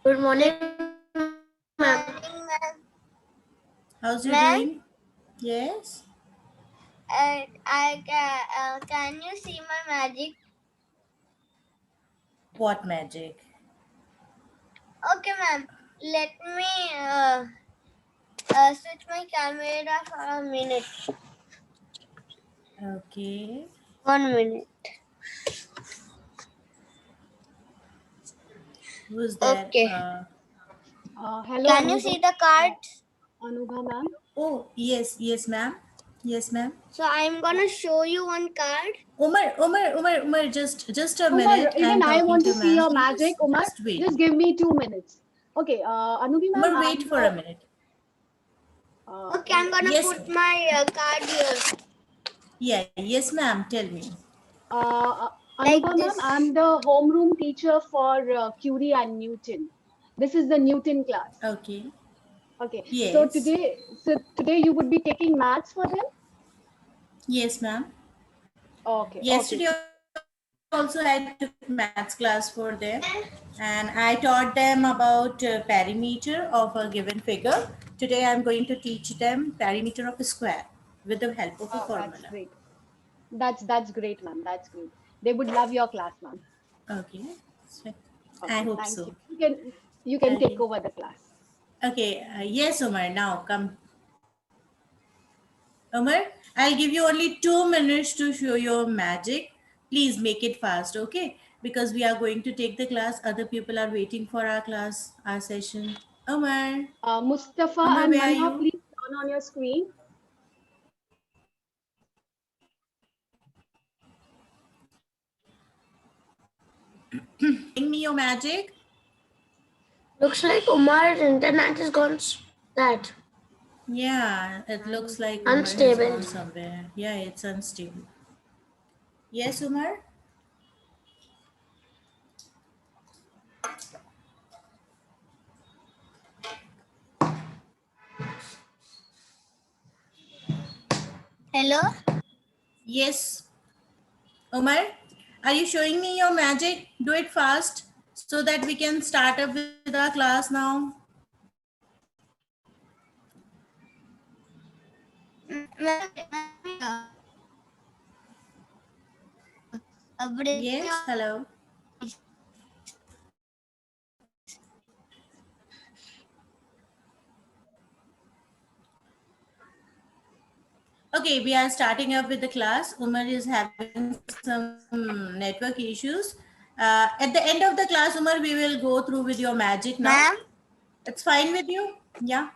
Good morning, ma'am. How's you Ma'am? doing? Yes. Can you see my magic? What magic? Okay, ma'am. Let me switch my camera for a minute. Okay. 1 minute. Who's there? Okay. Hello. Can you see the cards? Anubha ma'am? Oh, yes, ma'am. Yes, ma'am. So I'm gonna show you one card. Umar, just a Umar, minute. even I talking want to see ma'am. your magic. Umar, Just wait. just give me 2 minutes. Okay, Anubi ma'am. Umar, wait for a minute. Okay, I'm gonna yes. put my card here. Yeah, yes, ma'am. Tell me. Like Anubha ma'am, this. I'm the homeroom teacher for Curie and Newton. This is the Newton class. Okay. Okay. Yes. So today you would be taking maths for them? Yes, ma'am. Okay. Yesterday also I took maths class for them, and I taught them about perimeter of a given figure. Today I'm going to teach them perimeter of a square with the help of a formula. That's great. That's great, ma'am. That's great. They would love your class, ma'am. Okay. So, Okay, I hope thank so. You can Okay. take over the class. Okay. Yes, Umar. Now come. Umar, I'll give you only 2 minutes to show your magic. Please make it fast, okay? Because we are going to take the class. Other people are waiting for our class, our session. Umar. Mustafa Umar, and where are Manha, you? please turn on your screen. Bring me your magic. Looks like Umar's internet is gone. That Yeah, it looks like Umar has unstable. gone somewhere. Yeah, it's unstable. Yes, Umar? Hello? Yes. Umar, are you showing me your magic? Do it fast so that we can start up with our class now. Yes, hello. Okay, we are starting up with the class. Umar is having some network issues. At the end of the class, Umar, we will go through with your magic now. Ma'am? It's fine with you? Yeah.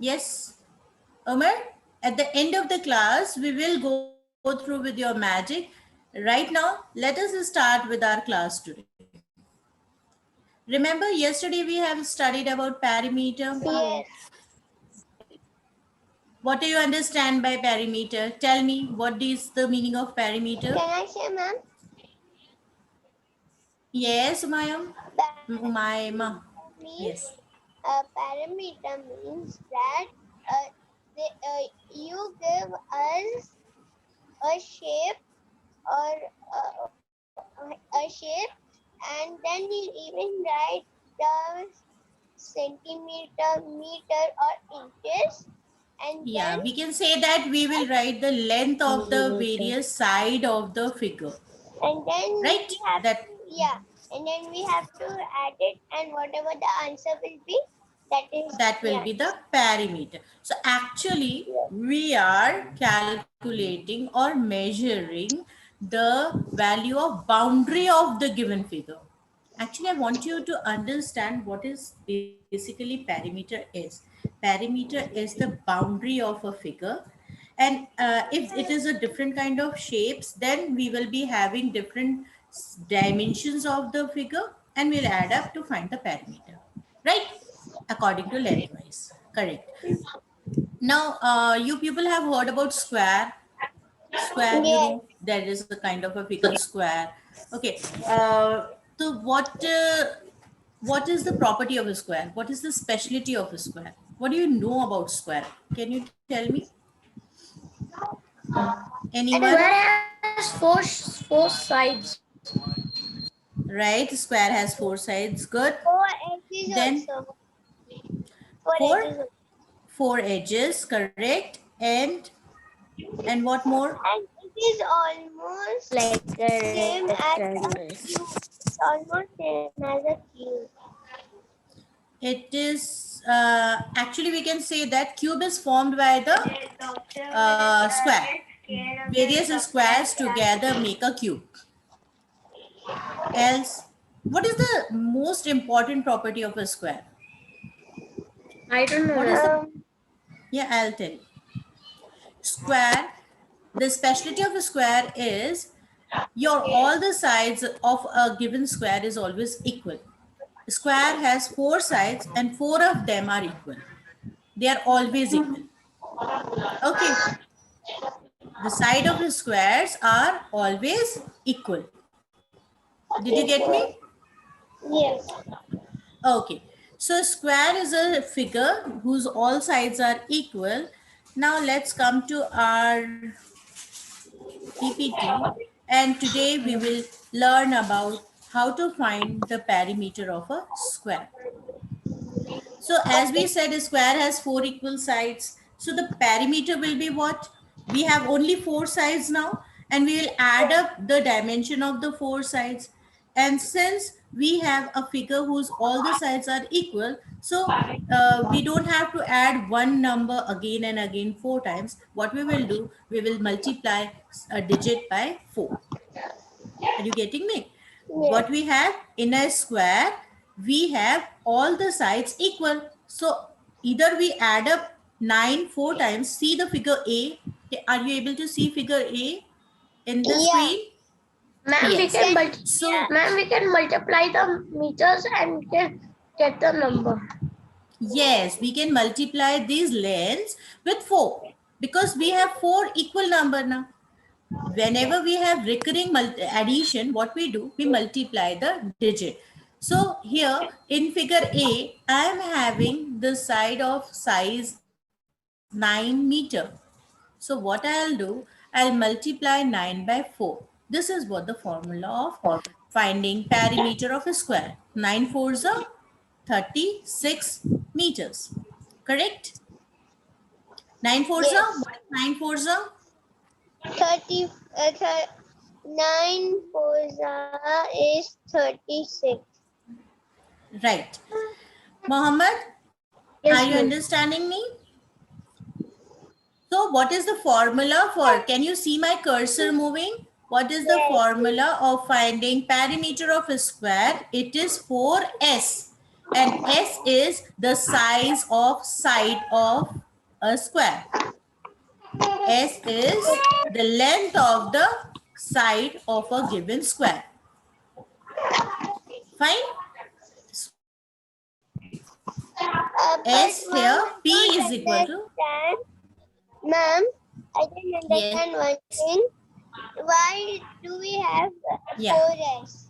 Yes. Umar, at the end of the class, we will go through with your magic. Right now, let us start with our class today. Remember, yesterday we have studied about perimeter. Yes. What do you understand by perimeter? Tell me, what is the meaning of perimeter? Can I say, ma'am? Yes, Umayam. Umayma. Means, Yes. parameter means that you give us a shape or a shape, and then you even write the centimeter, meter, or inches, and Yeah, then we can say that we will write the length of the various side of the figure. Right? we have That and then we have to add it, and whatever the answer will be, that will be the perimeter. So actually, we are calculating or measuring the value of boundary of the given figure. Actually, I want you to understand what is basically perimeter is. Perimeter is the boundary of a figure. And if it is a different kind of shapes, then we will be having different dimensions of the figure, and we'll add up to find the perimeter. Right? According to lengthwise. Correct. Now, you people have heard about square. Square, you know, there is a kind of a figure square. Okay. So what is the property of a square? What is the specialty of a square? What do you know about square? Can you tell me? Anyone? Square has four sides. right? Square has 4 sides. Good. 4 edges Then also. 4 4 edges also. 4 edges, correct. And what more? And it is almost Like same as a rectangles. cube. It's almost same as a cube. It is actually we can say that cube is formed by the square. Various squares together make a cube. Else, what is the most important property of a square? I don't know. What is the, Um, yeah, I'll tell you. Square, the specialty of a square is all the sides of a given square is always equal. A square has 4 sides and 4 of them are equal. They are always equal. Okay. The side of the squares are always equal. Did you get me? yes. Okay. So square is a figure whose all sides are equal. Now let's come to our PPT, and today we will learn about how to find the perimeter of a square. So as we said, a square has 4 equal sides. So the perimeter will be what? We have only 4 sides now, and we will add up the dimension of the 4 sides. And since we have a figure whose all the sides are equal, so we don't have to add one number again and again 4 times. What we will do, we will multiply a digit by 4. Are you getting me? What we have in a square, we have all the sides equal. So either we add up 9 4 times. See the figure A. Are you able to see figure A in the Yeah. screen? Ma'am, Yes. we can multiply the meters and get the number. Yes, we can multiply these lengths with 4 because we have 4 equal number now. Whenever we have recurring addition, what we do, we multiply the digit. So here in figure A, I am having the side of size 9 meter. So what I'll do, I'll multiply 9 by 4. This is what the formula of finding perimeter of a square. 9 fours are 36 meters. Correct? 9 fours are, Yes. what is 9 fours are? 9 4 is 36. Right. Mohammed, Yes, are you ma'am. understanding me? So what is the formula for, can you see my cursor moving? What is the formula of finding perimeter of a square? It is 4S. And S is the size of side of a square. S is the length of the side of a given square. Fine? S But here, ma'am, P is equal to, Ma'am, I didn't understand one thing. Why do we have Yeah. 4S?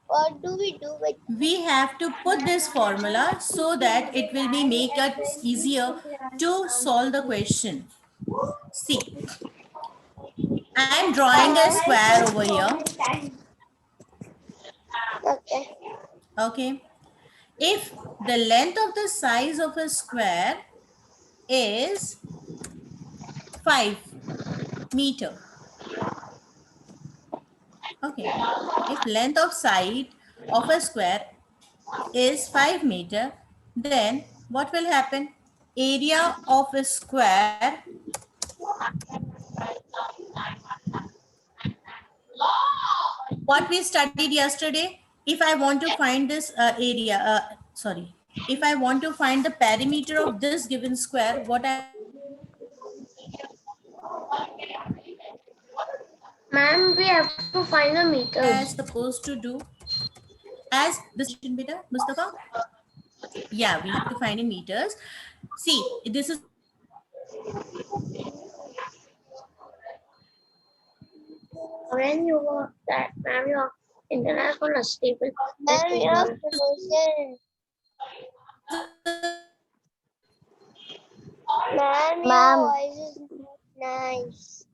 What do we do with We have to put this formula so that it will be make it easier to solve the question. See, I am drawing a square over here. Okay. Okay. If the length of the size of a square is 5 meter. Okay. If length of side of a square is 5 meter, then what will happen? Area of a square what we studied yesterday. If I want to find this if I want to find the perimeter of this given square, what Ma'am, we have to find the I meters. supposed to do as this beta, Mustafa? Yeah, we have to find in meters. See, this is When you were that, ma'am, your internet is not stable. Ma'am, you're frozen. Ma'am, your Ma'am. voice is not nice.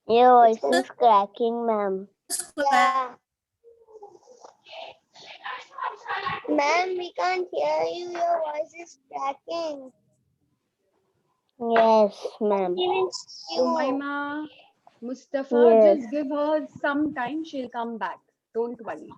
Your voice is cracking, ma'am. square. Yeah. Ma'am, we can't hear you. Your voice is cracking. Yes, ma'am. Even you. Umaima, Mustafa, Yes. just give her some time. She'll come back. Don't worry.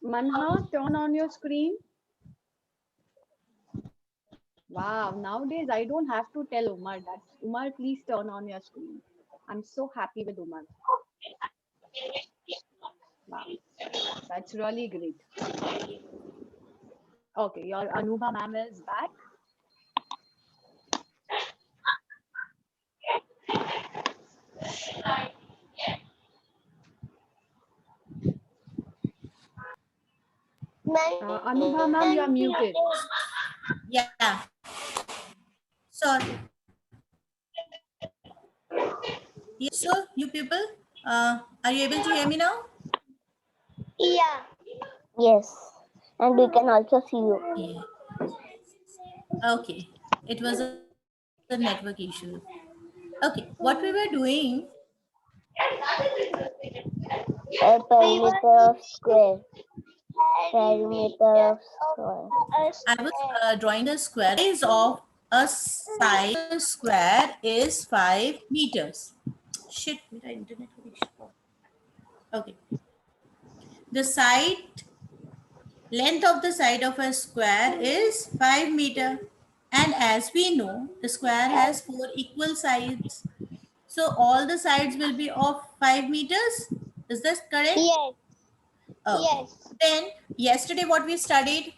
Manha, turn on your screen. Wow, nowadays I don't have to tell Umar that. Umar, please turn on your screen. I'm so happy with Umar. Wow, that's really great. Okay, your Anubha ma'am is back. Anubha ma'am, you are muted. Yeah. So, so you people, are you able to hear me now? Yeah. Yes. And we can also see you. Yeah. Okay. It was a network issue. Okay. What we were doing, A perimeter of square. Perimeter of square. I was drawing a square. The size of a square is 5 meters. Shit, my internet connection. Okay. The length of the side of a square is 5 meter. And as we know, the square has 4 equal sides. So all the sides will be of 5 meters. Is this correct? Yes. Okay. Yes. Then yesterday what we studied,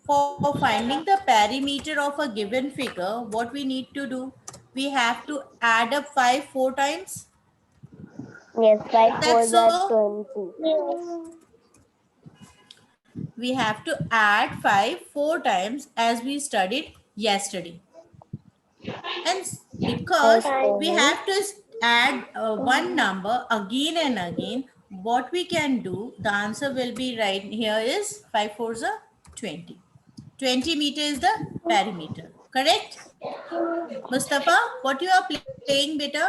for finding the perimeter of a given figure, what we need to do, we have to add up 5 4 times. Yes, 5 That's 4s are so. 20. Yes. We have to add 5 4 times as we studied yesterday. And because we Okay. have to add one number again and again, what we can do, the answer will be right here is 5 4s are 20. 20 meter is the perimeter. Correct? Mustafa, what you are playing, beta?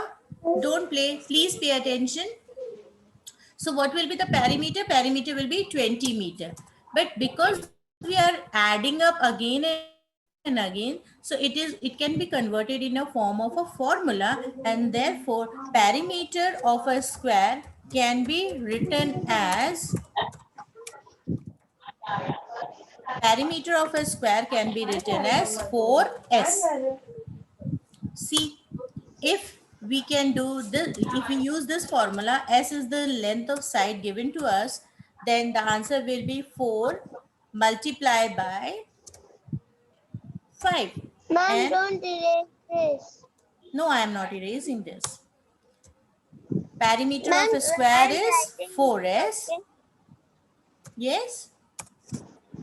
Don't play. Please pay attention. So what will be the perimeter? Perimeter will be 20 meter. But because we are adding up again and again, so it can be converted in a form of a formula, and therefore perimeter of a square can be written as perimeter of a square can be written as 4s. See, if we can do this, if we use this formula, s is the length of side given to us, then the answer will be 4 multiplied by 5. Ma'am, And don't erase this. no, I am not erasing this. Perimeter Ma'am, of a square I'm is writing 4s. it. Yes?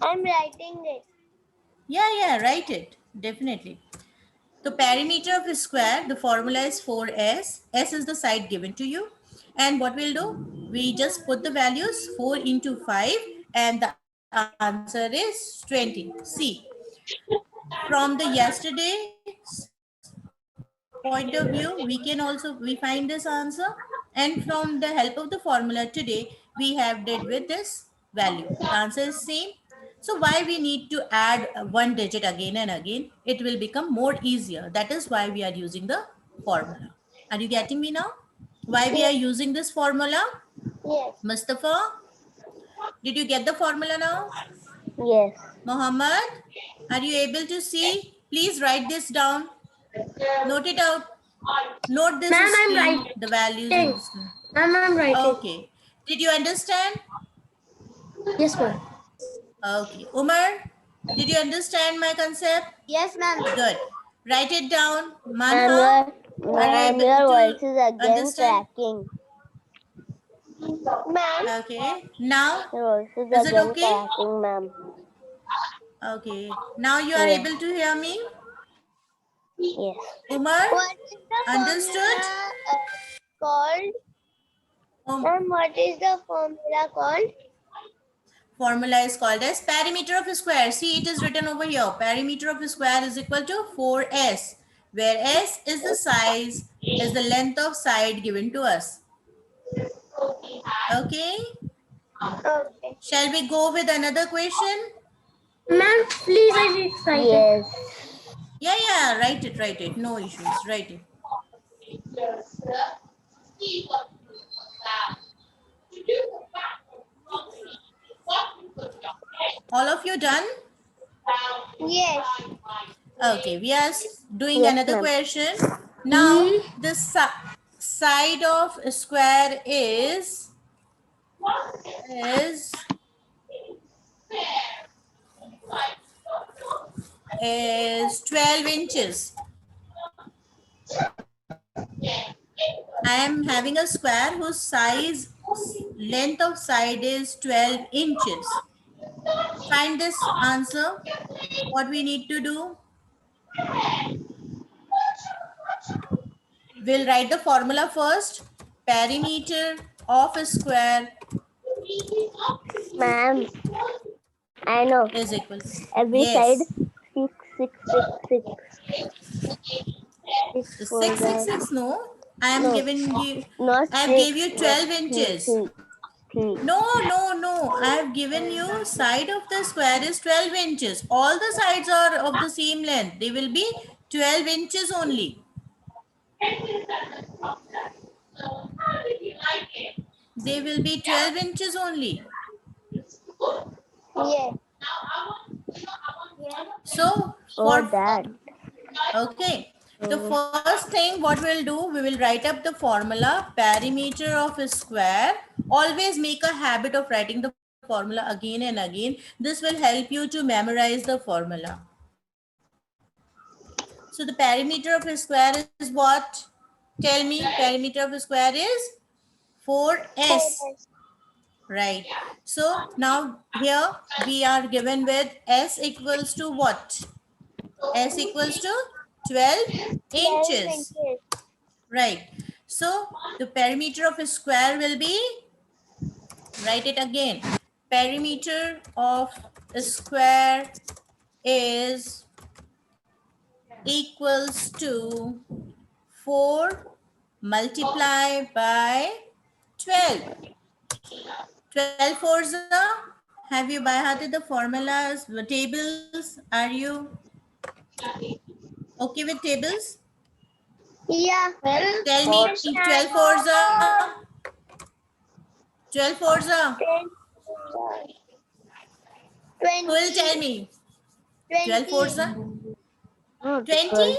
I'm writing it. Yeah, write it. Definitely. The perimeter of a square, the formula is 4s. S is the side given to you. And what we'll do? We just put the values 4 into 5 and the answer is 20. See, from the yesterday point of view, we find this answer. And from the help of the formula today, we have did with this value. The answer is same. So why we need to add one digit again and again? It will become more easier. That is why we are using the formula. Are you getting me now? Why we are Yes. using this formula? Yes. Mustafa, did you get the formula now? Yes. Muhammad, are you able to see? Please write this down. Note it out. Note this Ma'am, I'm screen, writing. the values in the screen. Ma'am, I'm writing. Okay. Did you understand? Yes, ma'am. Okay. Umar, did you understand my concept? Yes, ma'am. Good. Write it down. Ma'am, Manha, are you ma'am, able your voice to is again understand? cracking. Ma'am. Okay. Now, Your voice is is it again okay? cracking, ma'am. Okay. Now you are Yes. able to hear me? Yes. Umar, What is the understood? formula called? Ma'am, what is the formula called? formula is called as perimeter of a square. See, it is written over here. Perimeter of a square is equal to 4s, where s is the size, is the length of side given to us. Okay. Okay. Shall we go with another question? Ma'am, please, I get excited. Yes. Yeah, write it. No issues, write it. All of you done? Yes. Okay, we are doing Yes, another ma'am. question. Now, the side of a square is 12 inches. I am having a square whose length of side is 12 inches. Find this answer. What we need to do? We'll write the formula first. Perimeter of a square Ma'am, I know. is equal. Every side Yes. 6, 6, 6, 6. 6 The for that. 666, no. I am No, giving you, not I have 6. gave you Not 12 inches. 3. No. I have given you side of the square is 12 inches. All the sides are of the same length. They will be 12 inches only. They will be 12 inches only. Yes. So, Oh, that. okay. The first thing what we'll do, we will write up the formula, perimeter of a square. Always make a habit of writing the formula again and again. This will help you to memorize the formula. So the perimeter of a square is what? Tell me, perimeter of a square is 4s. Right. So now here we are given with s equals to what? S equals to 12 inches. Right. So the perimeter of a square will be, write it again. Perimeter of a square is equals to 4 multiplied by 12. 12 fours are, have you by hearted the formulas, the tables? Are you okay with tables? Yeah. Tell me, 12 fours are, 12 fours are. 20. Who will tell me? 12 fours are? No, 20? 12.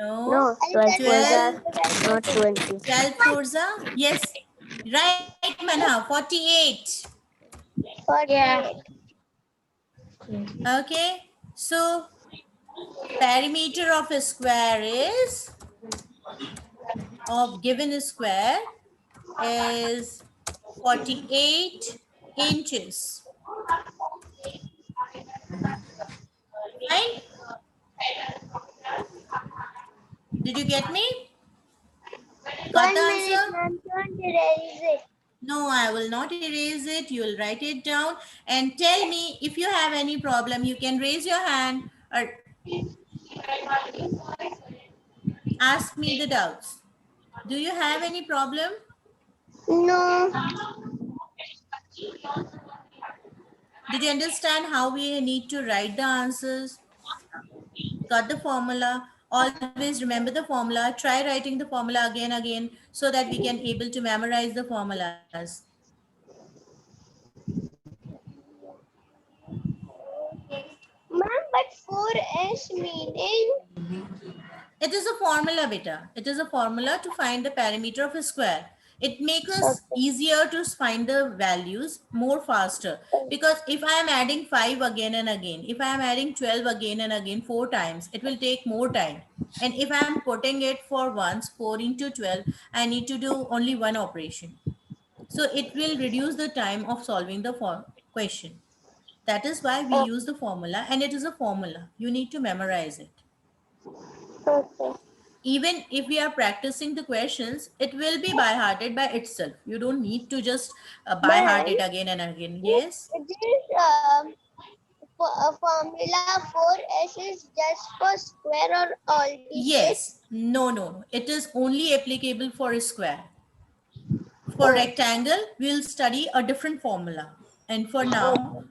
No. No, 12 12. not 20. 12 fours are? Yes. Right, Manha, 48. 48. Okay. So, perimeter of a square is, of given a square is 48 inches. Right? Did you get me? Got 1 the minute, answer? ma'am. Don't erase it. No, I will not erase it. You will write it down and tell me if you have any problem. You can raise your hand or ask me the doubts. Do you have any problem? No. Did you understand how we need to write the answers? Got the formula? Always remember the formula. Try writing the formula again so that we can able to memorize the formulas. Ma'am, but 4S meaning? It is a formula, beta. It is a formula to find the perimeter of a square. It makes us easier to find the values more faster. Because if I am adding 5 again and again, if I am adding 12 again and again 4 times, it will take more time. And if I am putting it for once, 4 into 12, I need to do only one operation. So it will reduce the time of solving the question. That is why we use the formula, and it is a formula. You need to memorize it. Okay. even if we are practicing the questions, it will be by hearted by itself. You don't need to just by heart it again and again. Yes. This formula 4s is just for square or all the Yes. No, no, no. It is only applicable for a square. For Oh. rectangle, we'll study a different formula. And for now,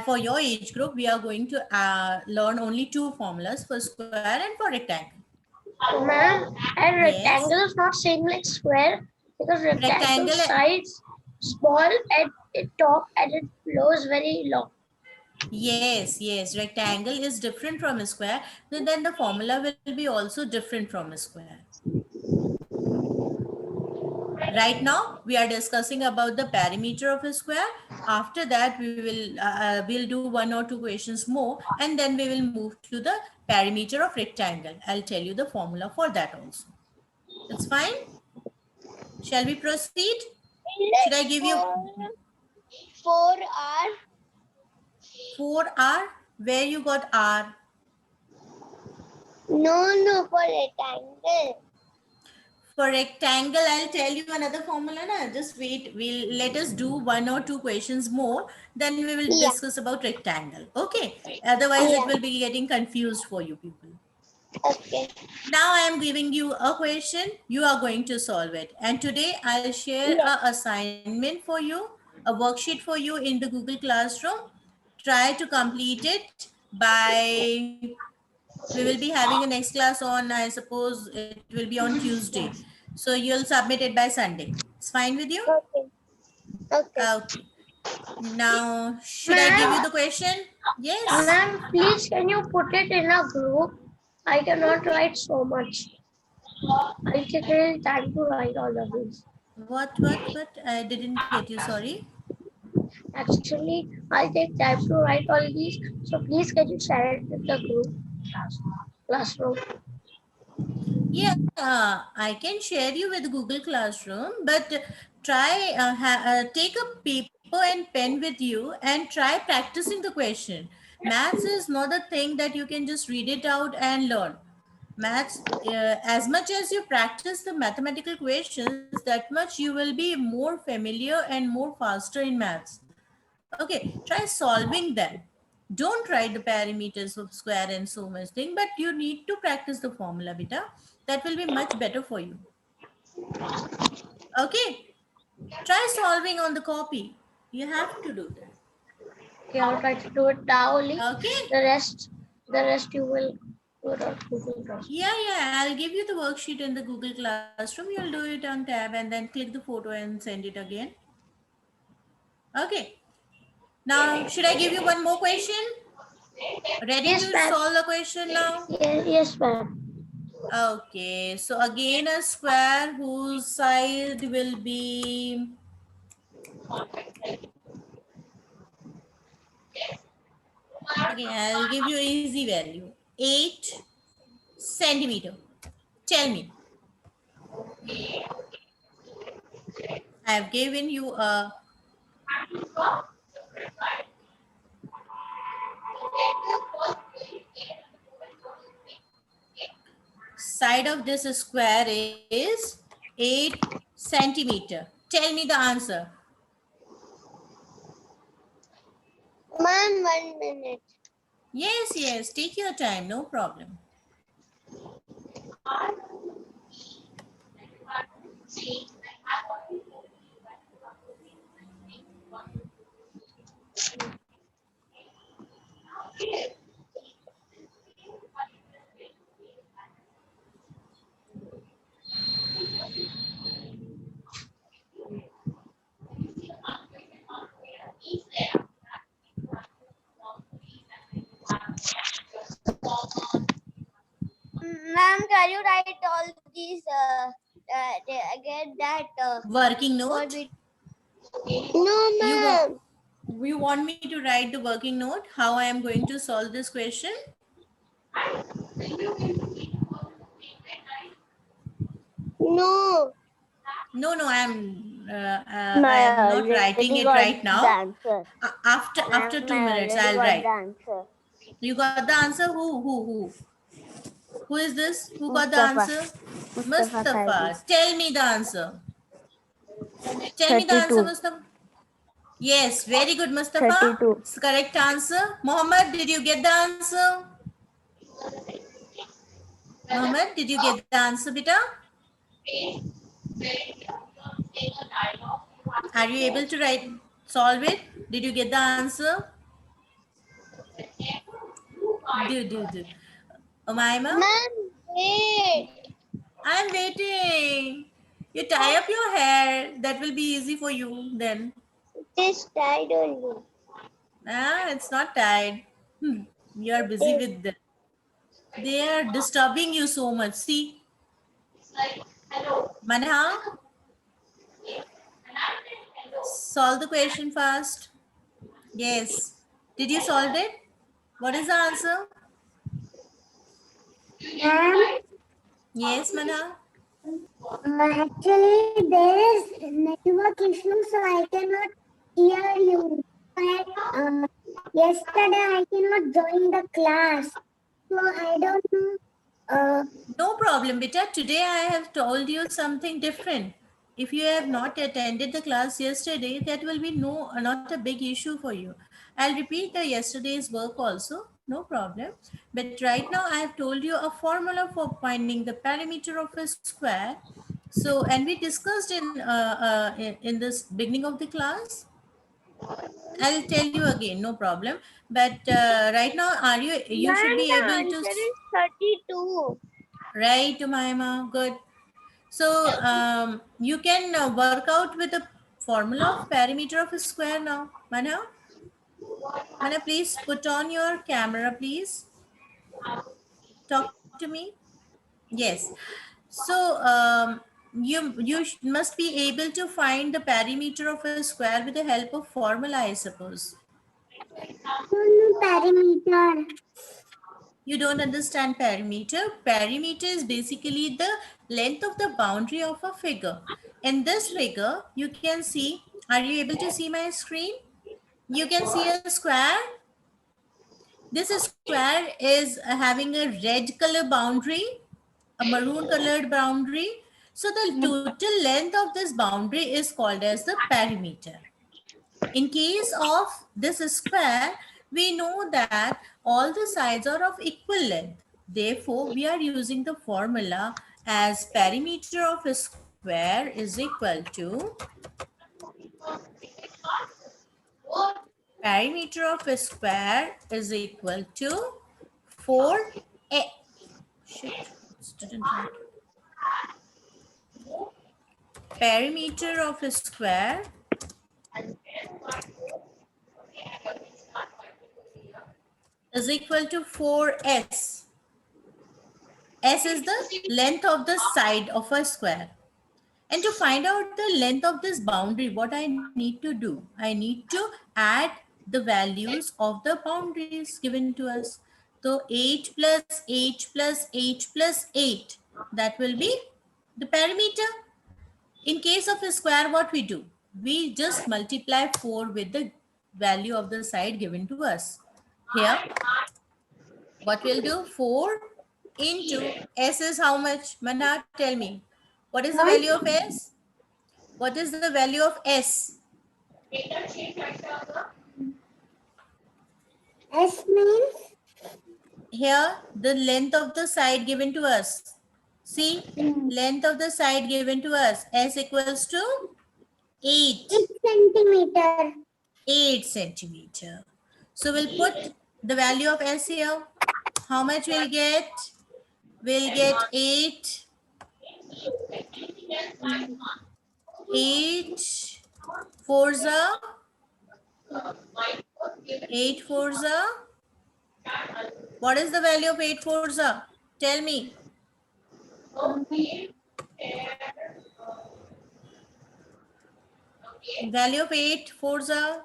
for your age group, we are going to learn only two formulas, for square and for rectangle. Ma'am, and Yes. rectangle is not same like square because rectangle Rectangle. sides small at the top and it flows very long. Yes, yes. Rectangle is different from a square. Then the formula will be also different from a square. Right now, we are discussing about the perimeter of a square. After that, we'll do one or two questions more, and then we will move to the perimeter of rectangle. I'll tell you the formula for that also. That's fine. Shall we proceed? Should I give you 4r? 4R? Where you got R? No, for rectangle. For rectangle, I'll tell you another formula. Na? Just wait. Let us do one or two questions more. Then we will Yeah. discuss about rectangle. Okay. Otherwise, it will be getting confused for you people. Okay. Now I am giving you a question. You are going to solve it. And today I'll share a assignment for you, a worksheet for you in the Google Classroom. Try to complete it by, we will be having a next class on, I suppose it will be on Tuesday. So you'll submit it by Sunday. It's fine with you? Okay. Okay. Okay. Now, should I give you the question? Yes. Ma'am, please can you put it in a group? I cannot write so much. I take really time to write all of this. What? I didn't get you, sorry. Actually, I take time to write all these. So please can you share it with the group classroom? Yeah, I can share you with Google Classroom, but try take a paper and pen with you and try practicing the question. Maths is not a thing that you can just read it out and learn. Maths, as much as you practice the mathematical questions, that much you will be more familiar and more faster in maths. Okay, try solving them. Don't write the perimeters of square and so much thing, but you need to practice the formula, beta. That will be much better for you. Okay, try solving on the copy. You have to do that. Okay, I'll try to do it now only. Okay. The rest you will do it on Google Classroom. Yeah. I'll give you the worksheet in the Google Classroom. You'll do it on tab and then click the photo and send it again. Okay. Now, should I give you one more question? Ready Yes, to ma'am. solve the question now? Yes, ma'am. Okay, so again a square whose side will be, okay, I'll give you easy value, 8 centimeter. Tell me. I have given you a side of this square is 8 centimeter. Tell me the answer. Ma'am, 1 minute. Yes, take your time, no problem. Ma'am, can you write all these again that Working note? No, ma'am. You want me to write the working note, how I am going to solve this question? No. No, I am not writing it right now. After 2 minutes, I'll write. You got the answer? Who? Who is this? Who got the Mustafa. answer? Mustafa Mustafa. Tell me the answer. Tell me the answer, 32. Mustafa. Yes, very good, Mustafa. 32. It's correct answer. Mohammed, did you get the answer? Mohammed, did you get the answer, beta? Are you able to solve it? Did you get the answer? Do. Umaima? Ma'am, wait. I'm waiting. You tie up your hair. That will be easy for you then. It is tied only. Ah, it's not tied. You are busy with them. They are disturbing you so much. See, Manha, solve the question fast. Yes. Did you solve it? What is the answer? Ma'am, Yes, Manha. actually there is network issue, so I cannot hear you. Yesterday I cannot join the class, so I don't know. No problem, beta. Today I have told you something different. If you have not attended the class yesterday, that will be not a big issue for you. I'll repeat the yesterday's work also, no problem. But right now I have told you a formula for finding the perimeter of a square. So, and we discussed in this beginning of the class. I'll tell you again, no problem. But right now, you should Ma'am, be the able to. answer is 32. Right, Umayma, good. So you can work out with the formula of perimeter of a square now. Mana, please put on your camera, please. Talk to me. Yes. So you must be able to find the perimeter of a square with the help of formula, I suppose. No perimeter. You don't understand perimeter. Perimeter is basically the length of the boundary of a figure. In this figure, you can see, are you able to see my screen? You can see a square. This square is having a red color boundary, a maroon colored boundary. So the total length of this boundary is called as the perimeter. In case of this square, we know that all the sides are of equal length. Therefore, we are using the formula as perimeter of a square is equal to perimeter of a square is equal to 4a. Shit, didn't write. Perimeter of a square is equal to 4s. S is the length of the side of a square. And to find out the length of this boundary, what I need to do? I need to add the values of the boundaries given to us. So 8 plus 8 plus 8 plus 8, that will be the perimeter. In case of a square, what we do? We just multiply 4 with the value of the side given to us. Here, what we'll do? 4 into S is how much? Manha, tell me. What is the value of S? What is the value of S? S means Here, the length of the side given to us. See, length of the side given to us. S equals to 8. 8 centimeter. 8 centimeter. So we'll put the value of S here. How much we'll get? We'll get 8. 8 forza. 8 forza. What is the value of 8 forza? Tell me. Value of 8 forza.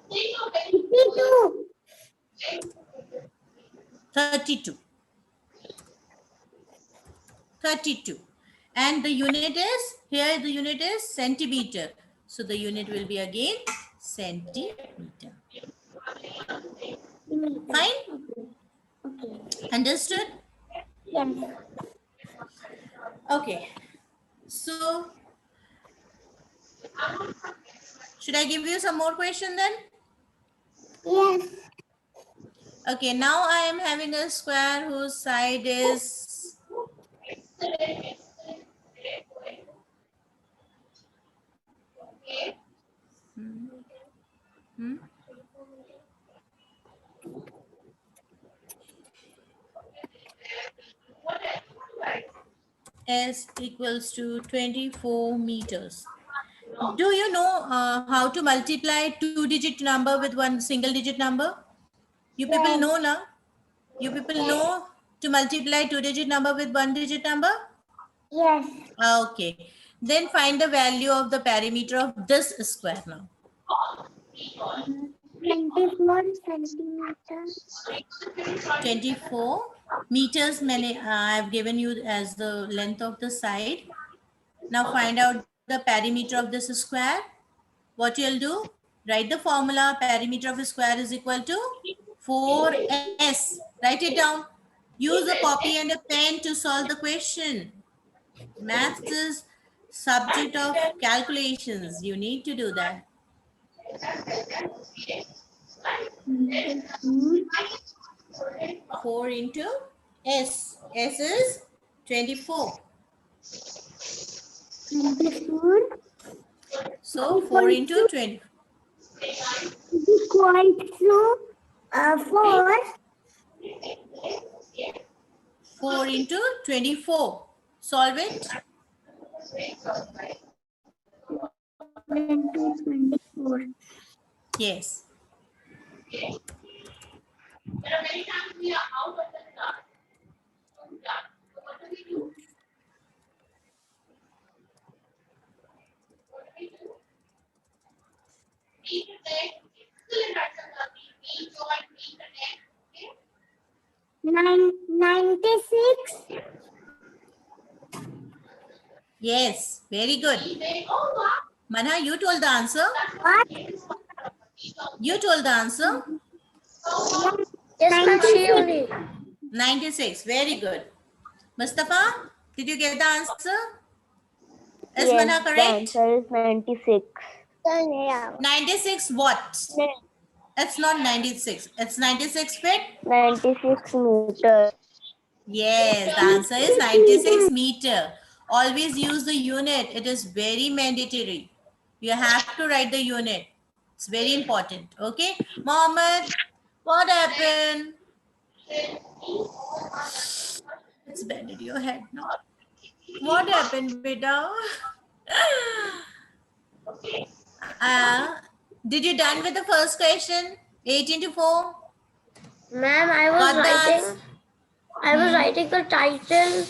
52. 32. 32. And the unit is, here the unit is centimeter. So the unit will be again centimeter. Fine? Understood? Yes. Okay. So, should I give you some more question then? Yes. Okay, now I am having a square whose side is hmm, S equals to 24 meters. Do you know how to multiply two-digit number with one single-digit number? You people Yes. know now? You people know to multiply two-digit number with one-digit number? Yes. Okay. Then find the value of the perimeter of this square now. 24 centimeters. 24 meters I have given you as the length of the side. Now find out the perimeter of this square. What you'll do? Write the formula. Perimeter of a square is equal to 4s. Write it down. Use a copy and a pen to solve the question. Maths is subject of calculations. You need to do that. 4 into s. S is 24. 24 So 4 into 20. equal to 4. 4 into 24. Solve it. 24. Yes. Nine 96. Yes. Very good. Manha, you told the answer. What? You told the answer. Yes, ma'am, she 96. only. 96. Very good. Mustafa, did you get the answer? Is Yes, Manha the correct? answer is 96. 96 what? It's not 96. It's 96 feet. 96 meters. Yes, the answer is 96 meter. Always use the unit. It is very mandatory. You have to write the unit. It's very important. Okay. Mohammed, what happened? It's bended your head now. What happened, beta? uh, did you done with the first question? 8 into 4? Ma'am, I was Got the writing. answer? I was writing the title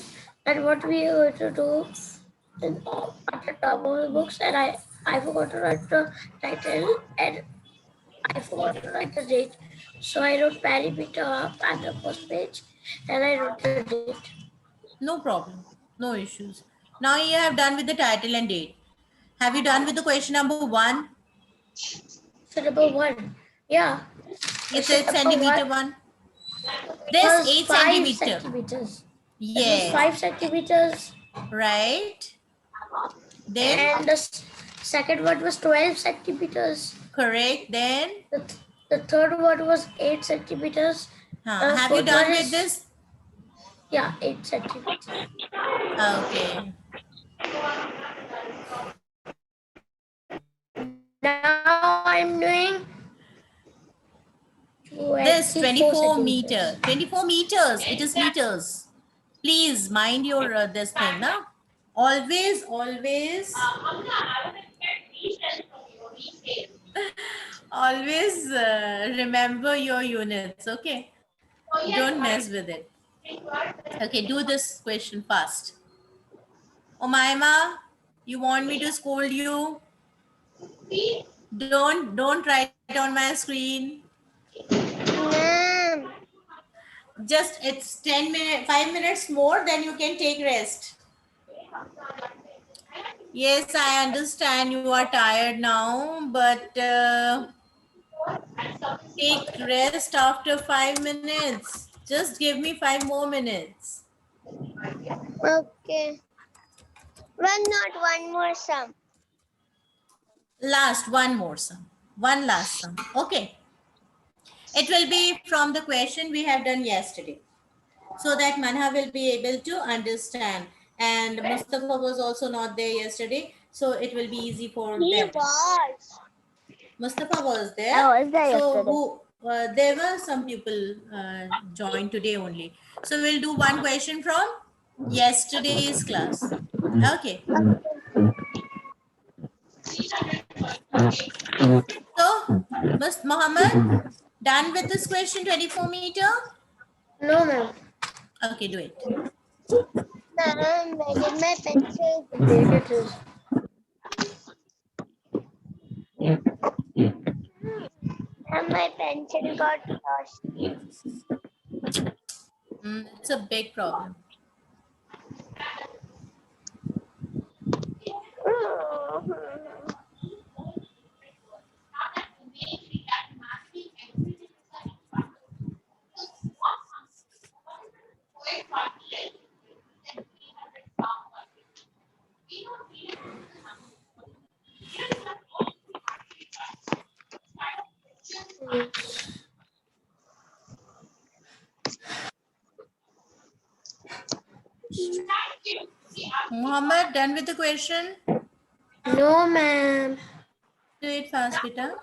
and what we were to do at the top of the books, and I forgot to write the title and I forgot to write the date. So I wrote perimeter up at the first page, and I wrote the date. No problem. No issues. Now you have done with the title and date. Have you done with the question number 1? So number 1, yeah, It's Question 8 number centimeter one 1. This was 8 5 centimeter. centimeters. This was Yes. 5 centimeters, Right. Then and the second one was 12 centimeters. correct. Then The third one was 8 centimeters. have you Fourth done one with is- this? Yeah, 8 centimeters. Okay. Now I'm doing This 24 meter. centimeters. 24 meters. It is meters. Please mind your this thing, na? Always always remember your units. Okay. Don't mess with it. Okay, do this question fast. Omaima, you want me to scold you? Don't write on my screen. Ma'am. Just it's 10 minutes, 5 minutes more, then you can take rest. Yes, I understand you are tired now, but take rest after 5 minutes. Just give me 5 more minutes. Okay. One more sum. Last, one more sum. One last sum. Okay. It will be from the question we have done yesterday, so that Manha will be able to understand. And Mustafa was also not there yesterday, so it will be easy for He them. was. Mustafa was there. I was there So yesterday. who? There were some people joined today only. So we'll do one question from yesterday's class. Okay. So, Mus Muhammad, done with this question 24 meter? No, ma'am. Okay, do it. Ma'am, where did my pencil go? There it is. And my pencil got lost. It's a big problem. Muhammad, done with the question? No, ma'am. Do it fast, beta.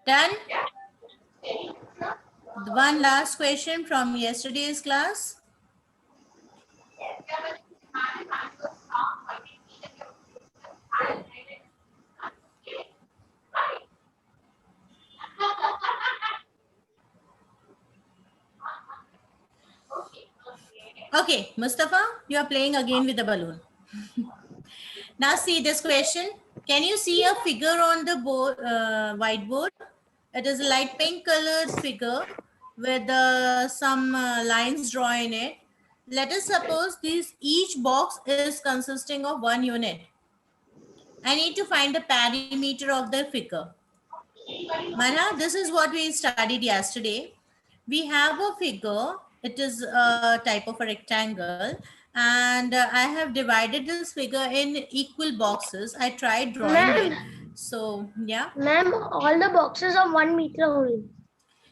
Done? One last question from yesterday's class. Okay, Mustafa, you are playing again with the balloon. Now see this question. Can you see a figure on the board, whiteboard? It is a light pink colored figure with some lines drawn in it. Let us suppose each box is consisting of one unit. I need to find the perimeter of the figure. Mana, this is what we studied yesterday. We have a figure. It is a type of a rectangle. And I have divided this figure in equal boxes. I tried drawing it. So, yeah. Ma'am, all the boxes are 1 meter only.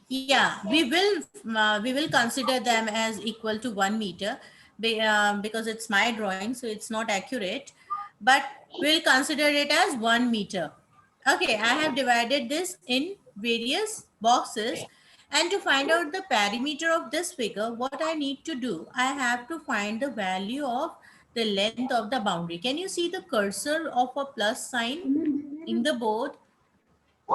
Yeah, we will consider them as equal to 1 meter because it's my drawing, so it's not accurate. But we'll consider it as 1 meter. Okay, I have divided this in various boxes. And to find out the perimeter of this figure, what I need to do, I have to find the value of the length of the boundary. Can you see the cursor of a plus sign in the board?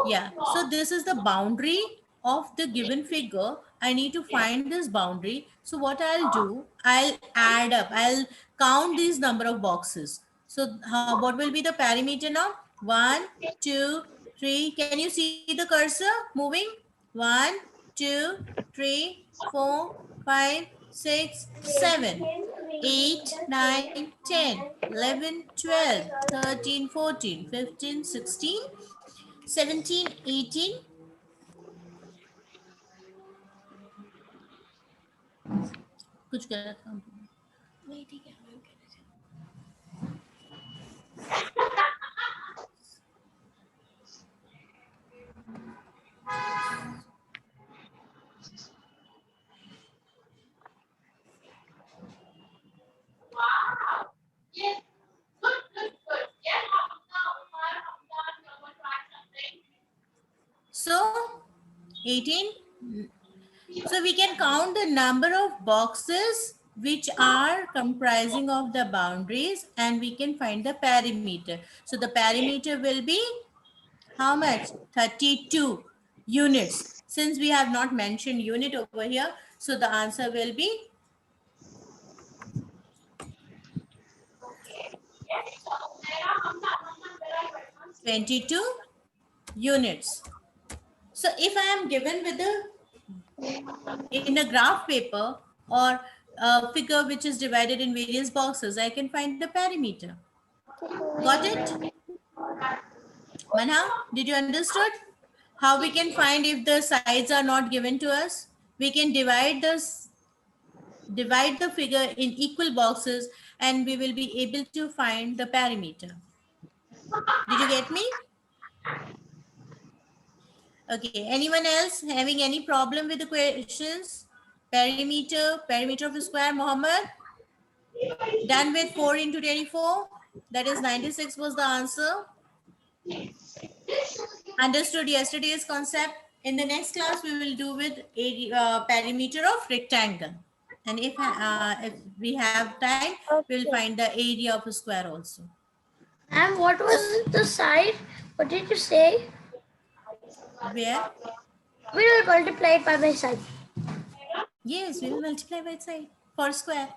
Yeah, so this is the boundary of the given figure. I need to find this boundary. So what I'll do, I'll add up, I'll count these number of boxes. So what will be the perimeter now? 1, 2, 3. Can you see the cursor moving? 1, 2, 3, 4, 5, 6, 7, 8, 9, 10, 11, 12, 13, 14, 15, 16, 17, 18. कुछ गलत काम नहीं ठीक है ma'am कह रहे थे So 18. So we can count the number of boxes which are comprising of the boundaries, and we can find the perimeter. So the perimeter will be how much? 32 units. Since we have not mentioned unit over here, so the answer will be 22 units. So if I am given with in a graph paper or a figure which is divided in various boxes, I can find the perimeter. Got it? Manha, did you understood? How we can find if the sides are not given to us? We can divide the figure in equal boxes and we will be able to find the perimeter. Did you get me? Okay, anyone else having any problem with the questions? Perimeter of a square, Mohammed? Done with 4 into 24? That is 96 was the answer. Understood yesterday's concept. In the next class, we will do with perimeter of rectangle. And if we have time, we'll find the area of a square also. And what was the side? What did you say? Where? We will multiply it by side. Yes, we will multiply by side for square.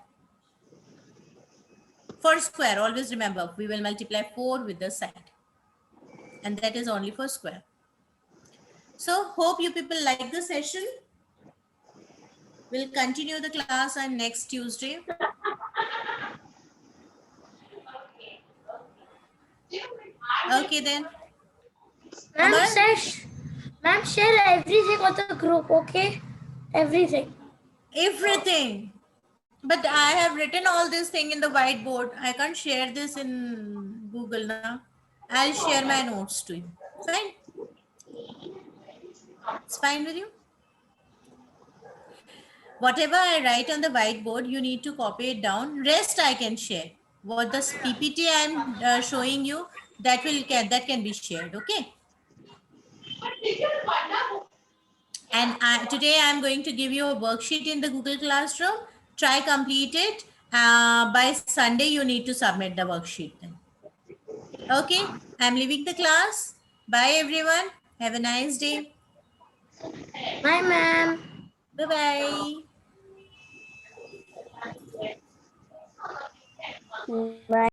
For square, always remember, we will multiply 4 with the side. And that is only for square. So, hope you people like the session. We'll continue the class on next Tuesday. Okay then. Ma'am, share everything on the group, okay? Everything. Everything. But I have written all this thing in the whiteboard. I can't share this in Google now. I'll share my notes to you. Fine. It's fine with you? Whatever I write on the whiteboard, you need to copy it down. Rest I can share. What the PPT I'm showing you, that can be shared. Okay. And today I'm going to give you a worksheet in the Google Classroom. Try complete it. By Sunday, you need to submit the worksheet then. Okay, I'm leaving the class. Bye everyone. Have a nice day. Bye, ma'am. Bye-bye. Bye.